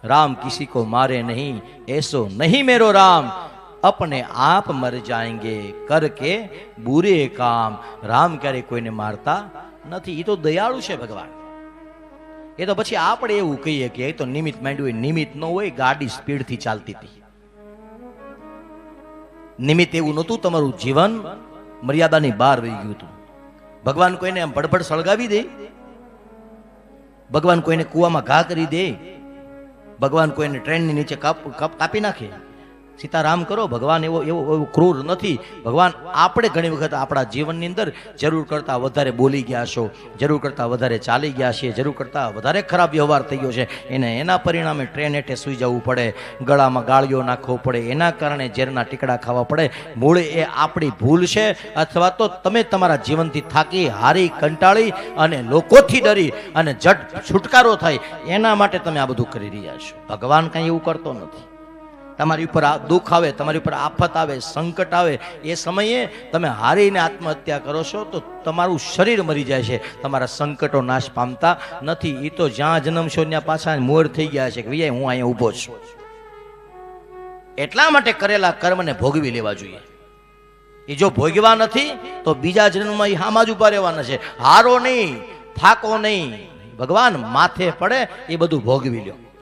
राम किसी को मारे नहीं, ऐसो नहीं मेरो राम, अपने आप मर जाएंगे करके बुरे काम। राम क्यारे कोईने मारता નથી, એ તો દયાળુ છે ભગવાન। એ તો પછી આપણે એવું કહીએ કે એ તો નિમિત્ત માંડ્યું હોય, નિમિત્ત ન હોય, ગાડી સ્પીડથી ચાલતી હતી, નિમિત્ત એવું નહોતું, તમારું જીવન મર્યાદાની બહાર વહી ગયું હતું। ભગવાન કોઈને આમ ભડભડ સળગાવી દે, ભગવાન કોઈને કૂવામાં ઘા કરી દે, ભગવાન કોઈને ટ્રેનની નીચે કાપી નાખે, સીતારામ કરો। ભગવાન એવો એવો એવો ક્રૂર નથી। ભગવાન આપણે ઘણી વખત આપણા જીવનની અંદર જરૂર કરતાં વધારે બોલી ગયા છો, જરૂર કરતાં વધારે ચાલી ગયા છીએ, જરૂર કરતાં વધારે ખરાબ વ્યવહાર થઈ ગયો છે, એના પરિણામે ટ્રેન હેઠે સૂઈ જવું પડે, ગળામાં ગાળીઓ નાખવો પડે, એના કારણે ઝેરના ટીકડા ખાવા પડે। મૂળે એ આપણી ભૂલ છે, અથવા તો તમે તમારા જીવનથી થાકી હારી કંટાળી અને લોકોથી ડરી અને જટ છુટકારો થાય એના માટે તમે આ બધું કરી રહ્યા છો। ભગવાન કંઈ એવું કરતો નથી। તમારી ઉપર દુઃખ આવે, તમારી ઉપર આફત આવે, સંકટ આવે, એ સમયે તમે હારીને આત્મહત્યા કરો છો તો તમારું શરીર મરી જાય છે, તમારા સંકટો નાશ પામતા નથી। એ તો જ્યાં જન્મશો ત્યાં પાછા મોર થઈ ગયા છે કે ભૈયા હું અહીંયા ઊભો છું। એટલા માટે કરેલા કર્મને ભોગવી લેવા જોઈએ। એ જો ભોગવા નથી તો બીજા જન્મમાં એ હામાં જ ઉભા રહેવાના છે। હારો નહીં, થાકો નહીં, ભગવાન માથે પડે એ બધું ભોગવી લ્યો।